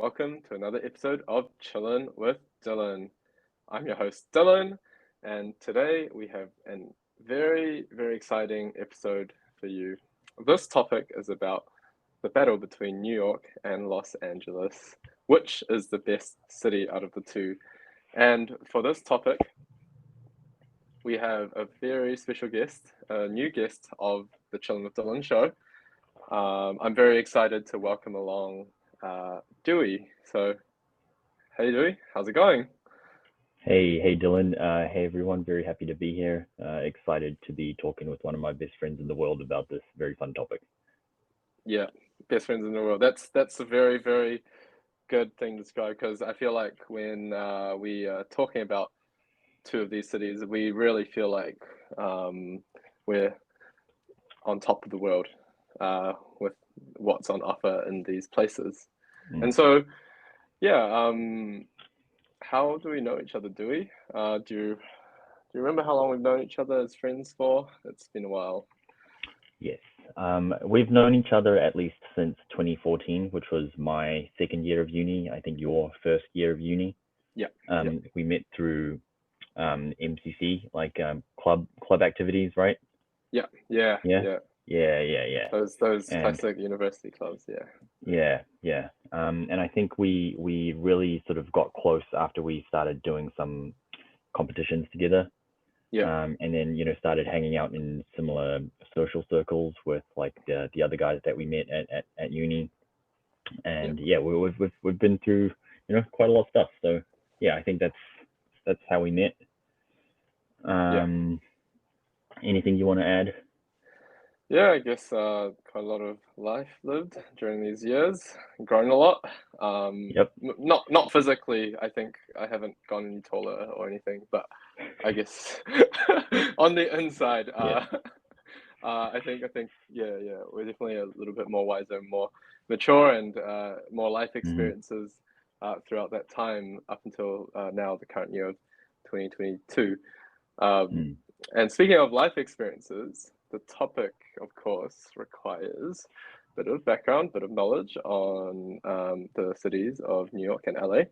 welcome to another episode of Chillin' with Dylan. I'm your host, Dylan, and today we have a very exciting episode for you. This topic is about the battle between New York and Los Angeles. Which is the best city out of the two? And for this topic, we have a very special guest, a new guest of the Chillin' with Dylan show. I'm very excited to welcome along Dewey. So, hey Dewey, how's it going? Hey Dylan. Hey everyone. Very happy to be here. Excited to be talking with one of my best friends in the world about this very fun topic. Yeah, best friends in the world. That's a very good thing to describe because I feel like when we are talking about two of these cities, we really feel like we're on top of the world with what's on offer in these places. And so, yeah, how do we know each other, Dewey? Do you remember how long we've known each other as friends for? It's been a while. Yes. We've known each other at least since 2014, which was my second year of uni. I think your first year of uni. Yeah. We met through MCC, like club activities, right? Yeah. Those classic university clubs, yeah. And I think we really sort of got close after we started doing some competitions together. And then started hanging out in similar social circles with like the other guys that we met at uni. And we've been through quite a lot of stuff. So yeah, I think that's how we met. Anything you want to add? Yeah, I guess quite a lot of life lived during these years, grown a lot. Not physically. I think I haven't gone any taller or anything, but I guess on the inside, I think we're definitely a little bit more wiser, more mature, and more life experiences throughout that time up until now, the current year of 2022. And speaking of life experiences, the topic, of course, requires a bit of background, bit of knowledge on the cities of New York and LA.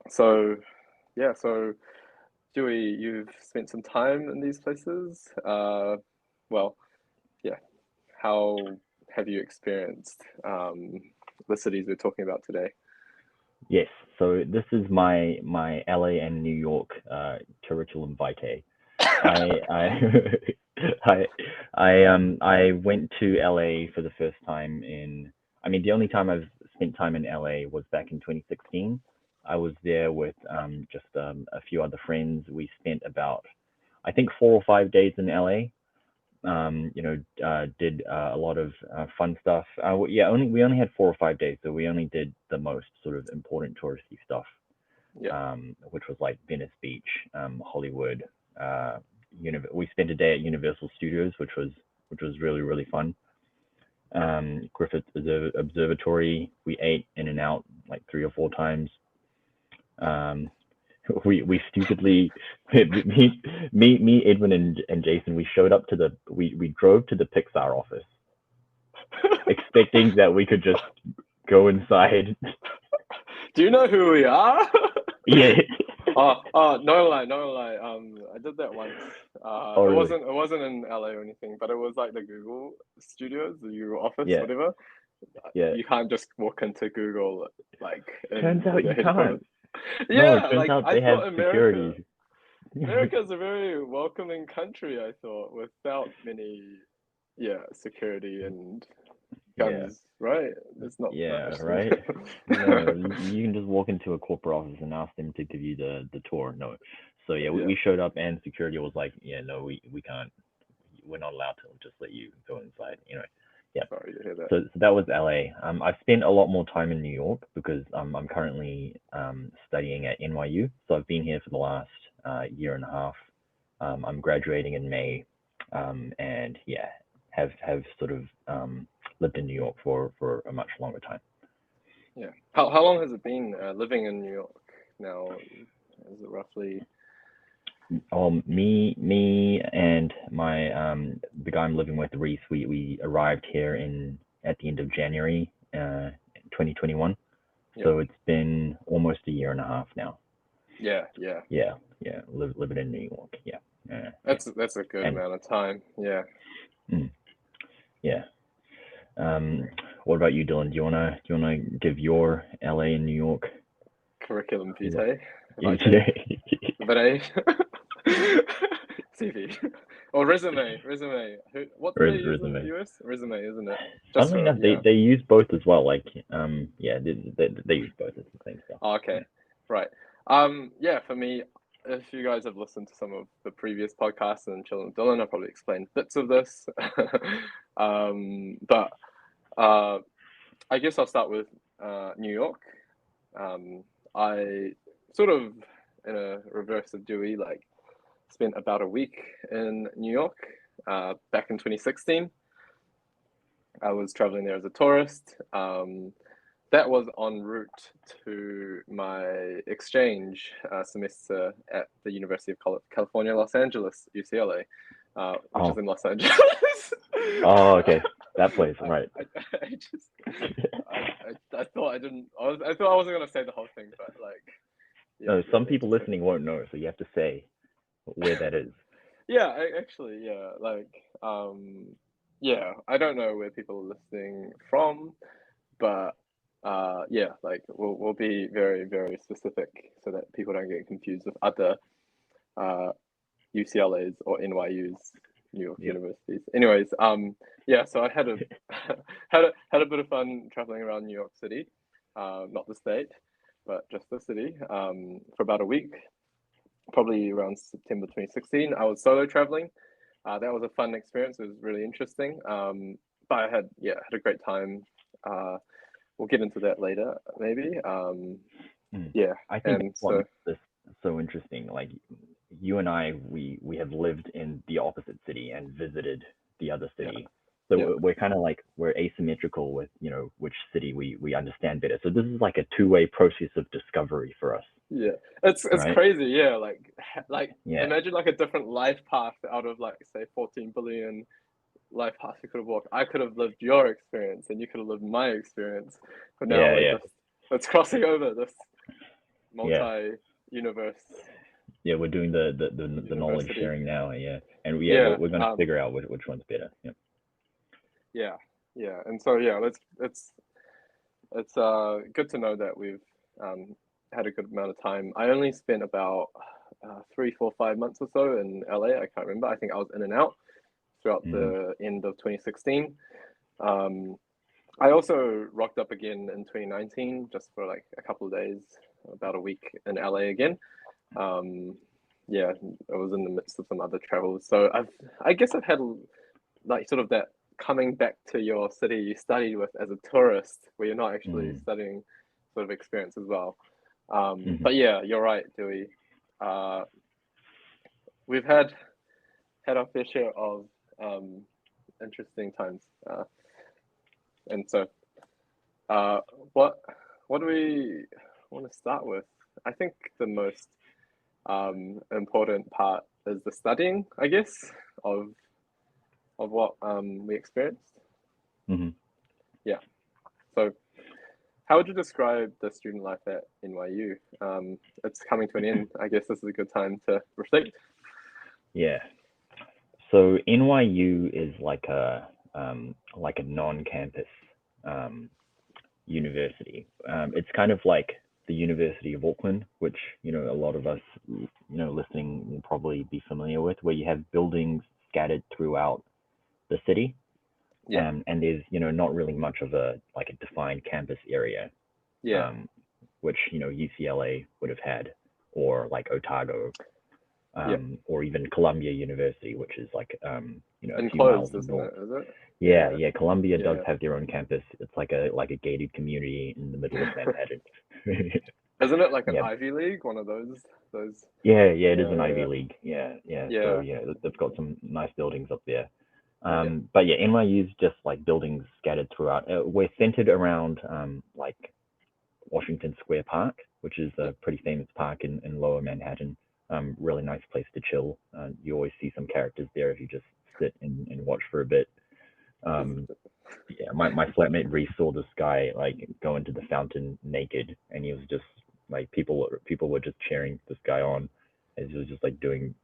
So Dewey, you've spent some time in these places. How have you experienced the cities we're talking about today? Yes, so this is my LA and New York curriculum vitae. I went to LA for the first time the only time I've spent time in LA was back in 2016. I was there with just a few other friends. We spent about, I think, 4 or 5 days in LA. Did a lot of fun stuff. We only had 4 or 5 days, so we only did the most sort of important touristy stuff. Which was like Venice Beach, Hollywood. We spent a day at Universal Studios, which was really fun. Griffith Observatory. We ate in and out like 3 or 4 times. We stupidly, me, Edwin, and Jason, we drove to the Pixar office, expecting that we could just go inside. Do you know who we are? Yeah. No lie. I did that once. Really? It wasn't in LA or anything, but it was like the Google Studios, the Google office, whatever. Yeah. You can't just walk into Google like. Turns out you can't. Yeah, no, turns out they have security. America's a very welcoming country, I thought, without many, security and guns, right? It's not much. Right. No, you can just walk into a corporate office and ask them to give you the tour. No, so we showed up and security was like, no, we can't. We're not allowed to just let you go inside. Anyway. Yeah. Sorry to hear that. So that was LA. I've spent a lot more time in New York because I'm currently studying at NYU. So I've been here for the last year and a half. I'm graduating in May, and have sort of lived in New York for a much longer time. Yeah. How long has it been living in New York now? Is it roughly? Me and my the guy I'm living with, Reese, we arrived here at the end of January 2021. So it's been almost a year and a half now. Yeah. Living in New York. That's a good amount of time. Yeah. Yeah. What about you, Dylan? Do you wanna give your LA and New York curriculum vitae? CV or resume. What do they use in the US? Resume, isn't it? Funnily enough, they use both as well. Like, they use both as the same stuff. Oh, okay, right. For me, if you guys have listened to some of the previous podcasts and Chill and Dylan, I'll probably explain bits of this. But I guess I'll start with New York. I sort of, in a reverse of Dewey, like spent about a week in New York back in 2016. I was traveling there as a tourist. That was en route to my exchange semester at the University of California, Los Angeles, UCLA, which is in Los Angeles. Oh, okay, that place, right? I thought I thought I wasn't gonna say the whole thing, but like. No, some people listening won't know, so you have to say where that is. I don't know where people are listening from, but we'll be very, very specific so that people don't get confused with other UCLA's or NYU's, New York universities. Anyways, so I had a had a bit of fun traveling around New York City, not the state, but just the city, for about a week. Probably around September 2016. I was solo traveling. That was a fun experience. It was really interesting. But I had a great time. We'll get into that later, maybe. I think what makes this so interesting, like you and I, we have lived in the opposite city and visited the other city. So we're kind of like, we're asymmetrical with, which city we understand better. So this is like a two-way process of discovery for us. Yeah, it's right? Crazy. Yeah, like imagine like a different life path out of like say 14 billion life paths you could have walked. I could have lived your experience, and you could have lived my experience. But now it's crossing over this multi-universe. Yeah, we're doing the knowledge sharing now. And we're going to figure out which one's better. And so it's good to know that we've had a good amount of time. I only spent about 3, 4, 5 months or so in LA. I can't remember. I think I was in and out throughout the end of 2016. I also rocked up again in 2019 just for like a couple of days, about a week in LA again. I was in the midst of some other travels. So I guess I've had like sort of that coming back to your city you studied with as a tourist, where you're not actually studying sort of experience as well. But yeah, you're right, Dewey. We've had our fair share of interesting times, and so what do we want to start with? I think the most important part is the studying, I guess, of what we experienced. So how would you describe the student life at NYU? It's coming to an end. I guess this is a good time to reflect. So NYU is like a non-campus university. It's kind of like the University of Auckland, which a lot of us listening will probably be familiar with, where you have buildings scattered throughout the city. And there's not really much of a defined campus area, which UCLA would have had, or like Otago, or even Columbia University, which is like a few miles north. Is it? Yeah. Columbia does have their own campus. It's like a gated community in the middle of Manhattan. Isn't it like an Ivy League, one of those? Yeah, it is an Ivy League. Yeah. So they've got some nice buildings up there. But NYU is just like buildings scattered throughout. We're centered around like Washington Square Park, which is a pretty famous park in Lower Manhattan. Really nice place to chill. You always see some characters there if you just sit and watch for a bit. Yeah, my flatmate Reese saw this guy like go into the fountain naked, and he was just like people were just cheering this guy on as he was just like doing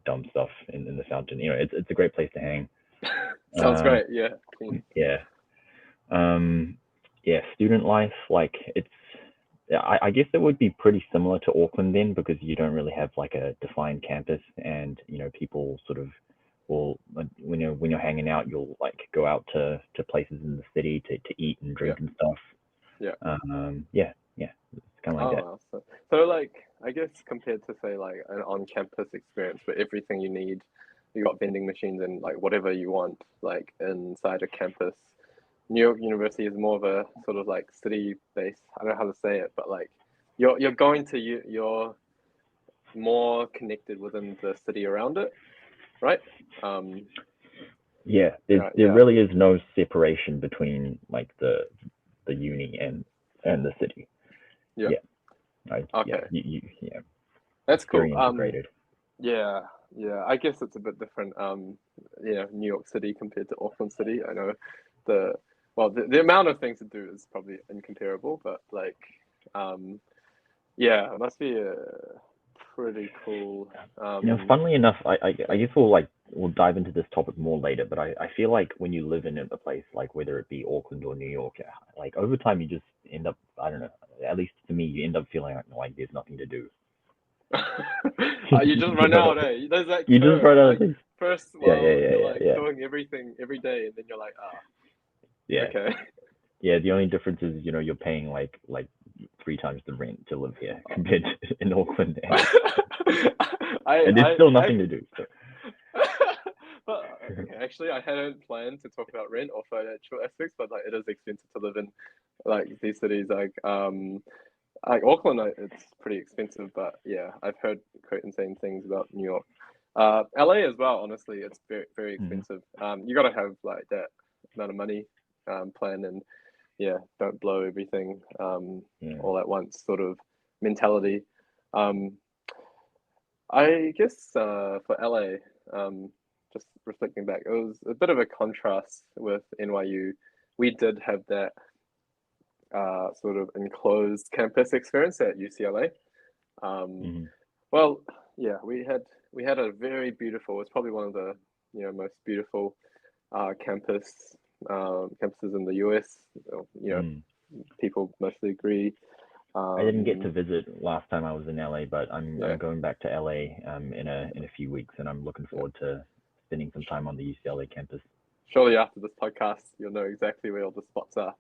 dumb stuff in the fountain. You know, it's a great place to hang. Sounds great. Yeah. Yeah. Yeah, student life, like it's I guess it would be pretty similar to Auckland then, because you don't really have like a defined campus, and you know people sort of will when you're hanging out, you'll like go out to places in the city to eat and drink and stuff. Yeah. Yeah, it's kind of like that. Wow. So like I guess compared to say like an on-campus experience where everything you need, you got vending machines and like whatever you want like inside a campus. New York University is more of a sort of like city-based. I don't know how to say it, but like you're going to you're more connected within the city around it, right? Yeah, there really is no separation between like the uni and the city. Yeah. Okay. Yeah. That's cool. Very integrated. Yeah. I guess it's a bit different. New York City compared to Auckland City. I know the amount of things to do is probably incomparable, but like, it must be a pretty cool. Funnily enough, I guess we'll dive into this topic more later, but I feel like when you live in a place, like whether it be Auckland or New York, like over time you just end up, I don't know, at least to me, you end up feeling like there's nothing to do. You just run out, eh? There's that you curve, just run out like, of things. First while you're like doing everything every day, and then you're like, okay. Yeah, the only difference is you're paying like 3 times the rent to live here compared to in Auckland, and there's still nothing to do. So. But actually, I hadn't planned to talk about rent or financial aspects, but like it is expensive to live in like these cities, like Auckland. It's pretty expensive, but yeah, I've heard quite insane things about New York. LA as well. Honestly, it's very very expensive. You got to have like that amount of money plan, and don't blow everything all at once sort of mentality. I guess for LA, just reflecting back, it was a bit of a contrast with NYU. We did have that sort of enclosed campus experience at UCLA. Well, yeah, we had a very beautiful. It's probably one of the most beautiful campuses in the US. People mostly agree. I didn't get to visit last time I was in LA, but I'm going back to LA in a few weeks, and I'm looking forward to spending some time on the UCLA campus. Surely after this podcast, you'll know exactly where all the spots are.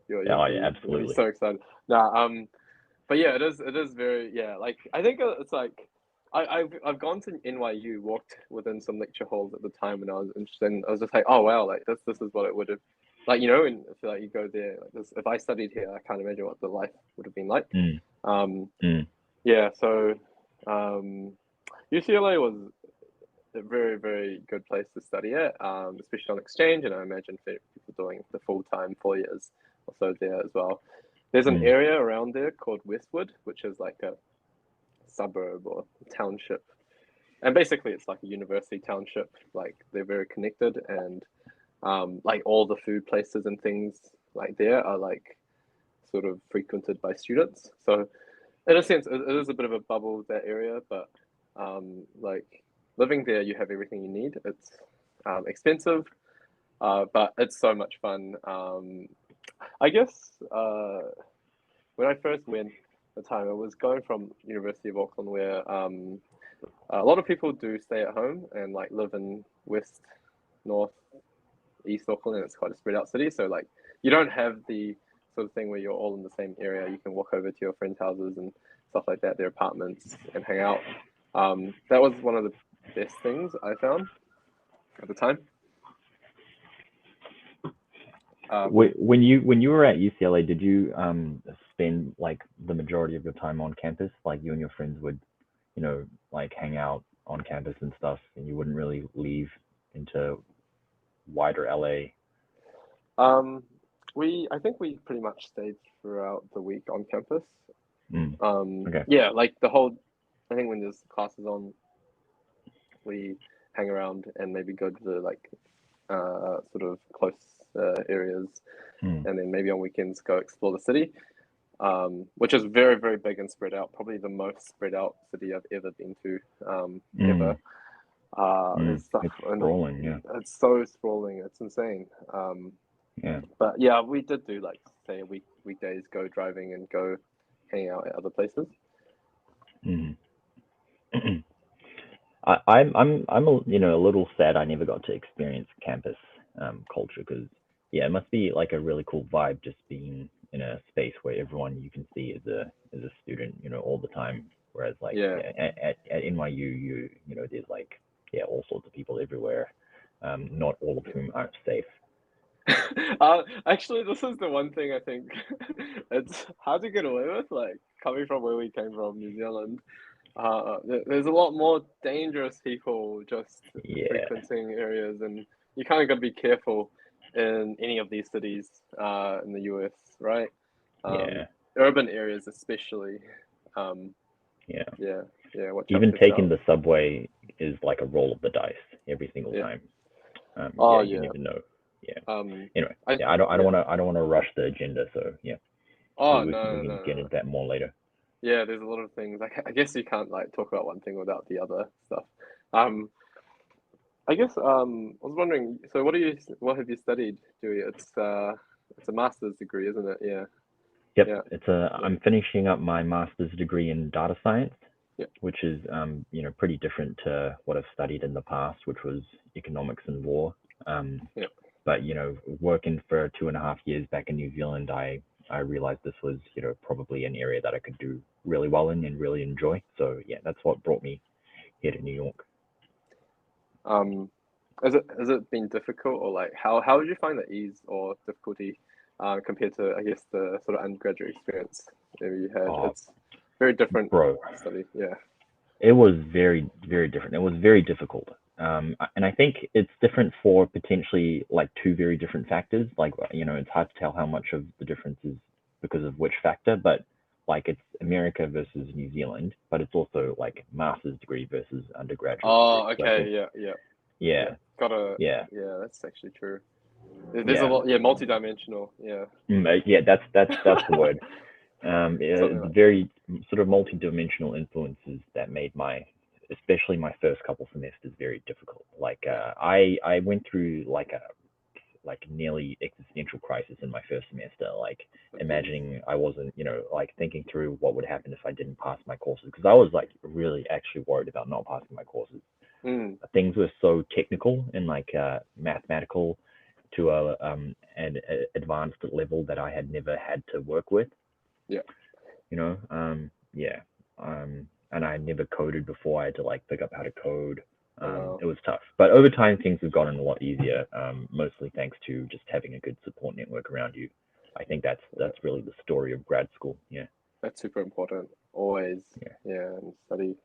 Absolutely. You'll be so excited. But yeah, it is very like I think it's like I've gone to NYU, walked within some lecture halls at the time when I was interested. And I was just like, oh wow, like this is what it would have, like and if like you go there, like this, if I studied here, I can't imagine what the life would have been like. So UCLA was a very very good place to study at, especially on exchange, and I imagine for people doing the full-time 4 years also there as well. There's an area around there called Westwood, which is like a suburb or township, and basically it's like a university township. Like they're very connected, and like all the food places and things like there are like sort of frequented by students. So in a sense, it is a bit of a bubble, that area, but like living there, you have everything you need. It's expensive, but it's so much fun. I guess when I first went at the time, I was going from University of Auckland, where a lot of people do stay at home and like live in West, North, East Auckland, and it's quite a spread out city. So like you don't have the sort of thing where you're all in the same area. You can walk over to your friends' houses and stuff like that, their apartments, and hang out. That was one of the best things I found at the time. When you were at UCLA, did you spend like the majority of your time on campus? Like you and your friends would, like hang out on campus and stuff, and you wouldn't really leave into wider LA? I think we pretty much stayed throughout the week on campus. Okay. Yeah, like I think when there's classes on, we hang around and maybe go to the like sort of close areas, and then maybe on weekends go explore the city, which is very, very big and spread out. Probably the most spread out city I've ever been to, ever. There's stuff, it's sprawling, yeah. It's so sprawling. It's insane. Yeah. But yeah, we did do like say weekdays go driving and go hang out at other places. I'm a little sad I never got to experience campus culture, because yeah, it must be like a really cool vibe just being in a space where everyone you can see is a student, all the time. Whereas like at NYU, there's like all sorts of people everywhere, not all of whom aren't safe. Actually, this is the one thing I think it's hard to get away with, like coming from where we came from, New Zealand. There's a lot more dangerous people just frequenting areas, and you kind of got to be careful in any of these cities in the US, right? Urban areas especially. Even taking the subway is like a roll of the dice every single time. You never know. Anyway, I don't want to rush the agenda, so we can get into that more later. Yeah, there's a lot of things. I guess you can't like talk about one thing without the other stuff. I guess I was wondering. So, what have you studied, Dewey? It's a master's degree, isn't it? Yeah. Yep. Yeah. I'm finishing up my master's degree in data science, which is pretty different to what I've studied in the past, which was economics and law. But working for 2.5 years back in New Zealand, I realized this was probably an area that I could do really well in and really enjoy. So yeah, that's what brought me here to New York. Has it been difficult, or like how would you find the ease or difficulty compared to, I guess, the sort of undergraduate experience that you had? It's very different study. Yeah. It was very, very different. It was very difficult. And I think it's different for potentially like two very different factors. Like, it's hard to tell how much of the difference is because of which factor, but like it's America versus New Zealand, but it's also like master's degree versus undergraduate. Okay. Yeah. That's actually true. There's a lot, multidimensional. That's the word. Very sort of multi-dimensional influences that made especially my first couple semesters very difficult. Like I went through like a nearly existential crisis in my first semester, like imagining I wasn't, like thinking through what would happen if I didn't pass my courses, because I was like really actually worried about not passing my courses. Things were so technical and like mathematical to an advanced level that I had never had to work with. And I never coded before. I had to like pick up how to code. It was tough, but over time things have gotten a lot easier, mostly thanks to just having a good support network around you. I think that's really the story of grad school. That's super important, always. And study.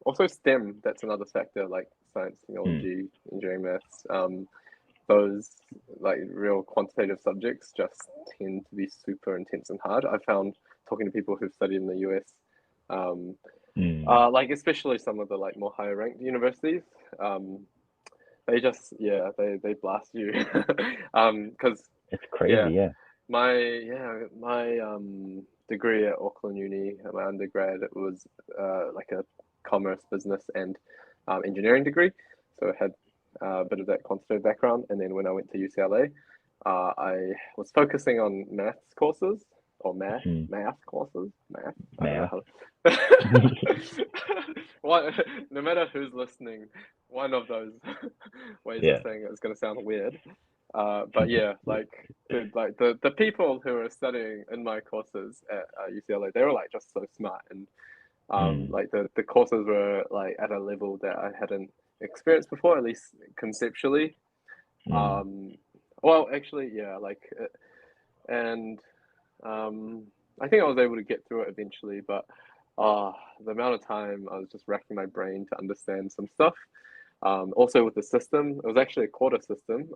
Also STEM, that's another factor, like science, technology, engineering, maths. Those like real quantitative subjects just tend to be super intense and hard. I found, talking to people who've studied in the US, like especially some of the like more higher ranked universities, they just they blast you because it's crazy. My degree at Auckland Uni, my undergrad, it was like a commerce, business, and engineering degree, so it had a bit of that quantitative background. And then when I went to UCLA, I was focusing on maths courses, or math courses. No matter who's listening, one of those ways of saying it is going to sound weird. But yeah, like the people who were studying in my courses at UCLA, they were like just so smart, and like the courses were like at a level that I hadn't experienced before, at least conceptually. Well, actually, and I think I was able to get through it eventually, but the amount of time I was just racking my brain to understand some stuff. Also with the system, it was actually a quarter system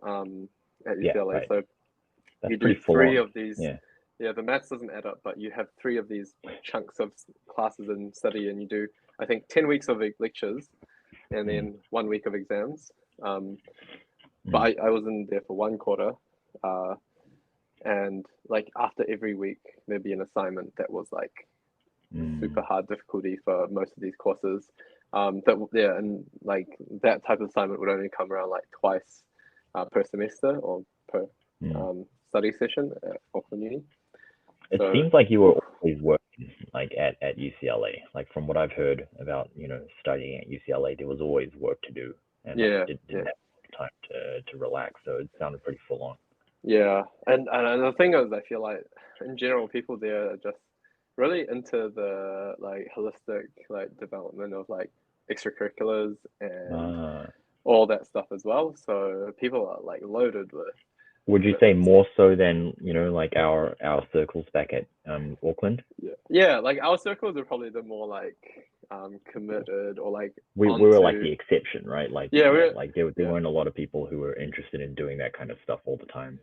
at UCLA, so that's you do three of these. The maths doesn't add up, but you have 3 of these chunks of classes and study, and you do, I think, 10 weeks of lectures and then 1 week of exams. but I was in there for 1 quarter, and like after every week there'd be an assignment that was like super hard difficulty for most of these courses. And like that type of assignment would only come around like twice per semester or per study session at Auckland Uni. It seems like you were always working like at UCLA. Like from what I've heard about, studying at UCLA, there was always work to do, and didn't have time to relax. So it sounded pretty full on. Yeah, and the thing is, I feel like in general, people there are just really into the like holistic like development of like extracurriculars and all that stuff as well. So people are like loaded with. Would you say more so than like our circles back at Auckland? Yeah, like our circles are probably the more like committed or like we were like the exception, right? Like like there weren't a lot of people who were interested in doing that kind of stuff all the time.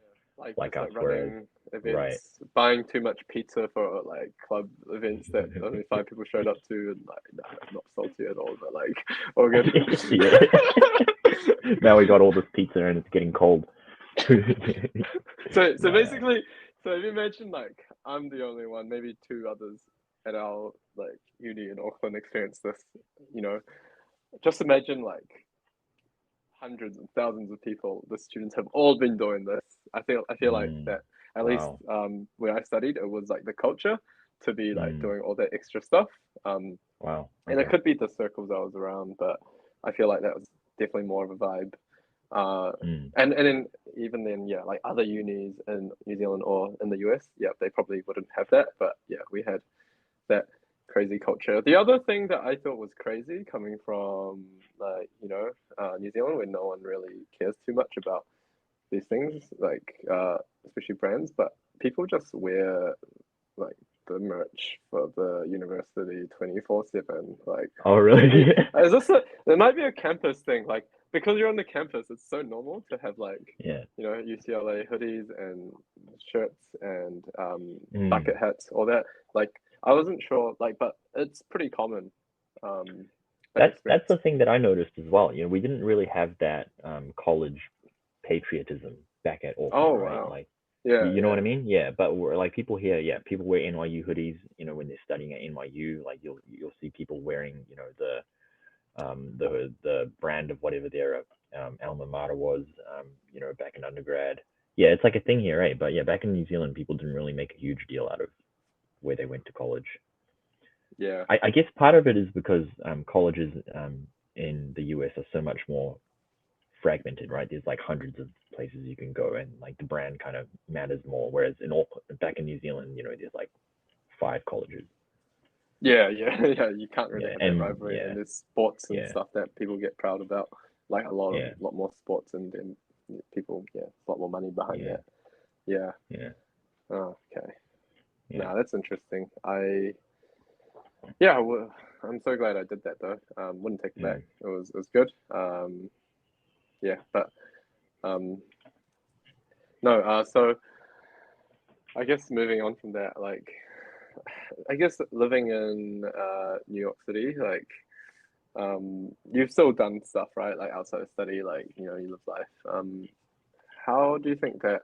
Like us, running events, buying too much pizza for like club events that only 5 people showed up to, and like not salty at all, but like all good. Now we got all this pizza and it's getting cold. So basically, so if you imagine like I'm the only one, maybe 2 others at our like uni in Auckland experienced this, just imagine like hundreds and thousands of people, the students have all been doing this. I feel like that at least where I studied, it was like the culture to be like doing all that extra stuff. And it could be the circles I was around, but I feel like that was definitely more of a vibe. And then even then, like other unis in New Zealand or in the US, they probably wouldn't have that. But we had that crazy culture. The other thing that I thought was crazy coming from like New Zealand, where no one really cares too much about these things, like especially brands, but people just wear like the merch for the university 24/7. Like, oh really? Is this there might be a campus thing, like because you're on the campus, it's so normal to have like UCLA hoodies and shirts and bucket hats, all that. Like I wasn't sure, like, but it's pretty common. That's the thing that I noticed as well. We didn't really have that college patriotism back at Auckland, right? Wow. Like, you know what I mean? Yeah, but we're like people here, people wear NYU hoodies. When they're studying at NYU, like you'll see people wearing, the brand of whatever their alma mater was, back in undergrad. Yeah, it's like a thing here, right? But back in New Zealand, people didn't really make a huge deal out of where they went to college. Yeah, I guess part of it is because colleges in the US are so much more fragmented, right? There's like hundreds of places you can go, and like the brand kind of matters more. Whereas back in New Zealand, there's like 5 colleges. Yeah. You can't really have that rivalry, and there's sports and stuff that people get proud about. Like a lot more sports, and then people, a lot more money behind that. Yeah. Oh, okay. Yeah. No, that's interesting. I'm so glad I did that though. Wouldn't take it back. It was good. But no. So I guess moving on from that, like, I guess living in New York City, like, you've still done stuff, right? Like outside of study, like you live life. How do you think that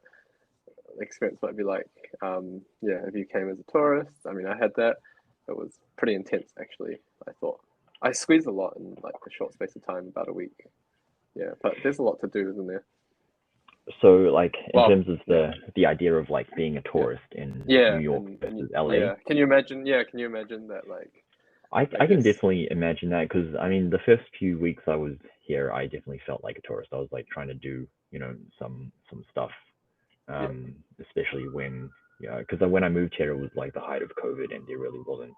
experience might be like? If you came as a tourist. I mean, I had that. It was pretty intense, actually. I thought I squeezed a lot in like a short space of time, about a week. Yeah, but there's a lot to do, isn't there? So, like, in terms of the idea of like being a tourist in New York versus LA. Yeah. Can you imagine? Yeah, can you imagine that? Like, I can definitely imagine that, because I mean, the first few weeks I was here, I definitely felt like a tourist. I was like trying to do, some stuff, especially when, because when I moved here, it was like the height of COVID, and there really wasn't.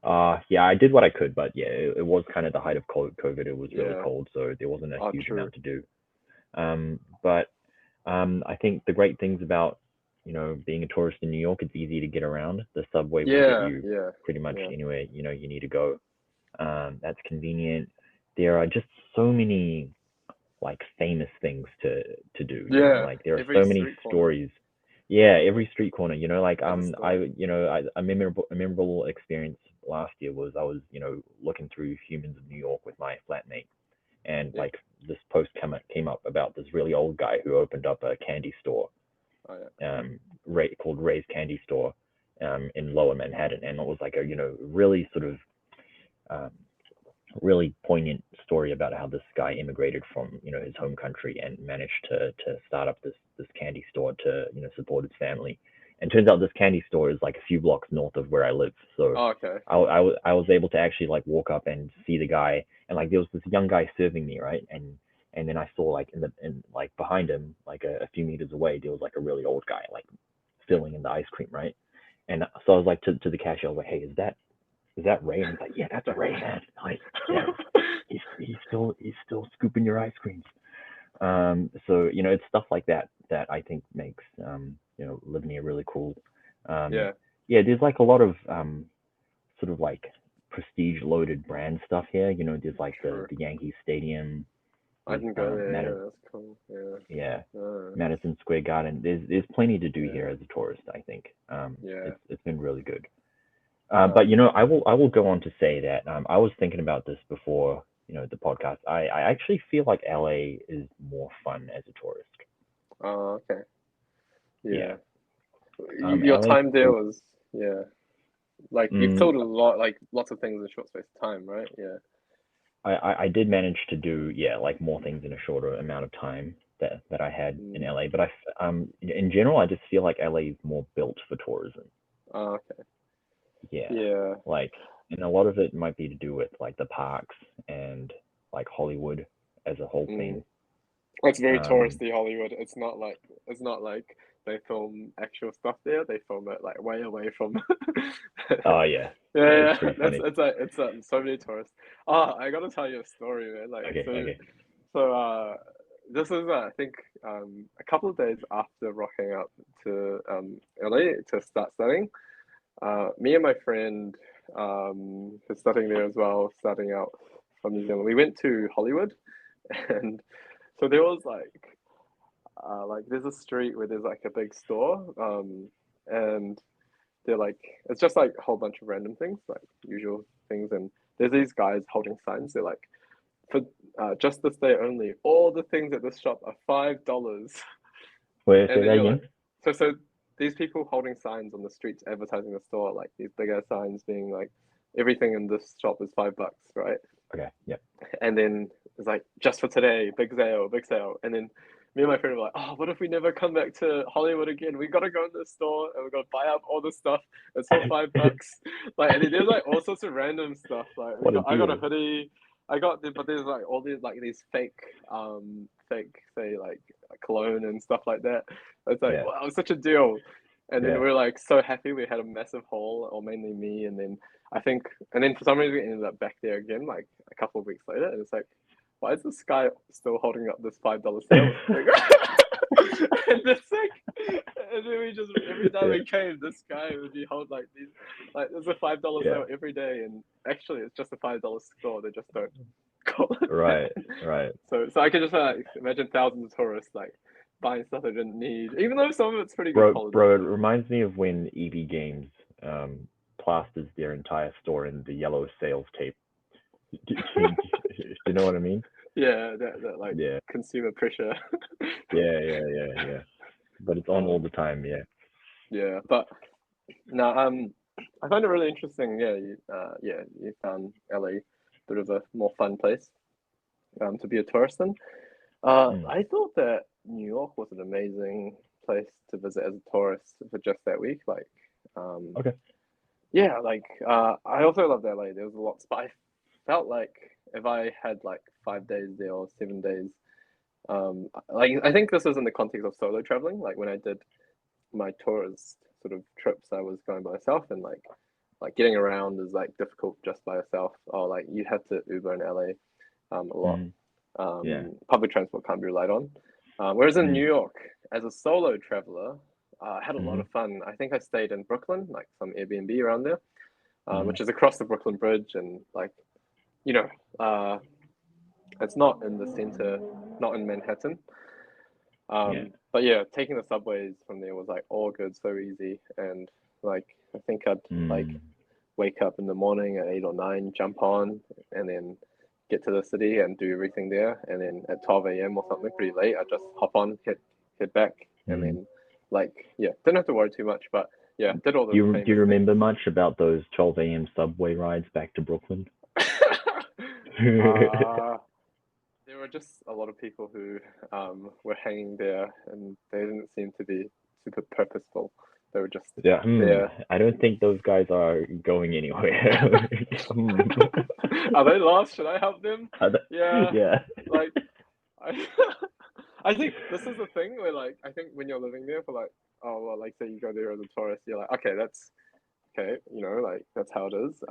I did what I could, but it was kind of the height of COVID. It was really cold, so there wasn't a huge amount to do. But I think the great things about being a tourist in New York, it's easy to get around. The subway will get you pretty much anywhere you need to go. That's convenient. There are just so many like famous things to do. Like there are so many stories. Every street corner. Like a memorable experience last year was I was looking through Humans of New York with my flatmate, and like this post came up about this really old guy who opened up a candy store, called Ray's Candy Store, in Lower Manhattan, and it was like a really sort of really poignant story about how this guy immigrated from his home country and managed to start up this candy store to support his family. And turns out this candy store is like a few blocks north of where I live. So I was able to actually like walk up and see the guy, and like there was this young guy serving me, right? And then I saw like in like behind him, like a few meters away, there was like a really old guy like filling in the ice cream, right? And so I was like to the cashier, I was like, hey, is that Ray? And he's like, yeah, that's Ray, man. Like, yeah, he's still scooping your ice creams. So it's stuff like that I think makes living here really cool. Yeah, there's like a lot of sort of like prestige loaded brand stuff here. There's like the Yankee Stadium. I can go there. That's cool. Yeah. Madison Square Garden. There's plenty to do here as a tourist, I think. It's been really good. But I will go on to say that I was thinking about this before the podcast. I actually feel like LA is more fun as a tourist. Oh, okay. Yeah. Your LA time there was like you've told a lot, like lots of things in a short space of time, right? Yeah. I did manage to do like more things in a shorter amount of time that I had in LA, but in general I just feel like LA is more built for tourism. Oh, okay. Yeah. Like, and a lot of it might be to do with like the parks and like Hollywood as a whole thing. It's very touristy Hollywood. It's not like they film actual stuff there. They film it like way away from. Oh yeah. Yeah. It's so many tourists. Oh, I gotta tell you a story, man. Like so this is I think a couple of days after rocking up to LA to start studying. Me and my friend who's studying there as well, starting out from New Zealand, we went to Hollywood, and so there was like there's a street where there's like a big store, and they're like it's just like a whole bunch of random things, like usual things, and there's these guys holding signs. They're like, for just this day only, all the things at this shop are $5. Wait, say that again? Like, so these people holding signs on the streets advertising the store, like these bigger signs being like, everything in this shop is $5, right? Okay, yeah. And then it's like, just for today, big sale, big sale. And then me and my friend were like, oh, what if we never come back to Hollywood again? We gotta go in the store and we gotta buy up all the stuff. It's for $5. Like, and there's like all sorts of random stuff. Like, I got a hoodie. But there's like all these like these fake say like cologne and stuff like that. It's like wow, it was such a deal. And then we were like so happy we had a massive haul, or mainly me. And then for some reason we ended up back there again like a couple of weeks later, and it's like, why is this guy still holding up this $5 sale? And it's like, and then we just every time we came, this guy would be holding like these, like there's a $5 sale every day, and actually it's just a $5 store. They just don't call it. Right. So I can just imagine thousands of tourists like buying stuff they didn't need, even though some of it's pretty good quality. Bro, it reminds me of when EB Games plasters their entire store in the yellow sales tape. Do you know what I mean? Yeah, that like consumer pressure. Yeah. But it's on all the time, Yeah, but no, I find it really interesting. Yeah, you found LA a bit of a more fun place to be a tourist in. I thought that New York was an amazing place to visit as a tourist for just that week. Like, okay. Yeah, like I also loved LA. There was a lot, but I felt like if I had like 5 days there or 7 days, like I think this was in the context of solo traveling. Like when I did my tourist sort of trips, I was going by myself, and like getting around is like difficult just by yourself. Or like you have to Uber in LA a lot. Public transport can't be relied on. Whereas in New York, as a solo traveler, I had a lot of fun. I think I stayed in Brooklyn, like some Airbnb around there, which is across the Brooklyn Bridge, and like, it's not in the center, not in Manhattan. But yeah, taking the subways from there was like all good, so easy. And like, I think I'd like wake up in the morning at 8 or 9, jump on, and then get to the city and do everything there, and then at 12 a.m. or something pretty late, I just hop on, head back, and then like didn't have to worry too much. But yeah, did all the Do you remember much about those 12 a.m. subway rides back to Brooklyn? There were just a lot of people who were hanging there, and they didn't seem to be super purposeful. They were just there. I don't think those guys are going anywhere. Are they lost? Should I help them? Yeah. Like, I think this is the thing where, like, I think when you're living there for like, oh well, like say you go there as a tourist, you're like, okay, that's okay, like that's how it is.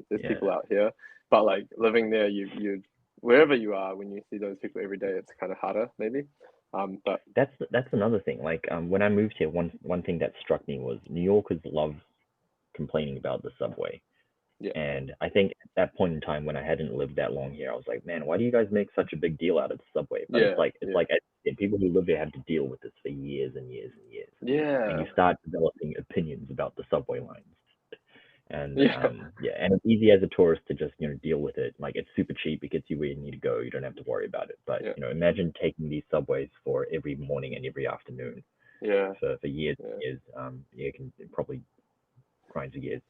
There's people out here, but like living there, you wherever you are, when you see those people every day, it's kind of harder maybe. But that's another thing. Like when I moved here, one thing that struck me was New Yorkers love complaining about the subway. Yeah. And I think at that point in time when I hadn't lived that long here, I was like, man, why do you guys make such a big deal out of the subway? But it's like people who live there have to deal with this for years and years and years. Yeah. And you start developing opinions about the subway lines. And and it's easy as a tourist to just deal with it. Like it's super cheap, it gets you where you need to go. You don't have to worry about it. But imagine taking these subways for every morning and every afternoon. For years and years. It can probably grind your gears.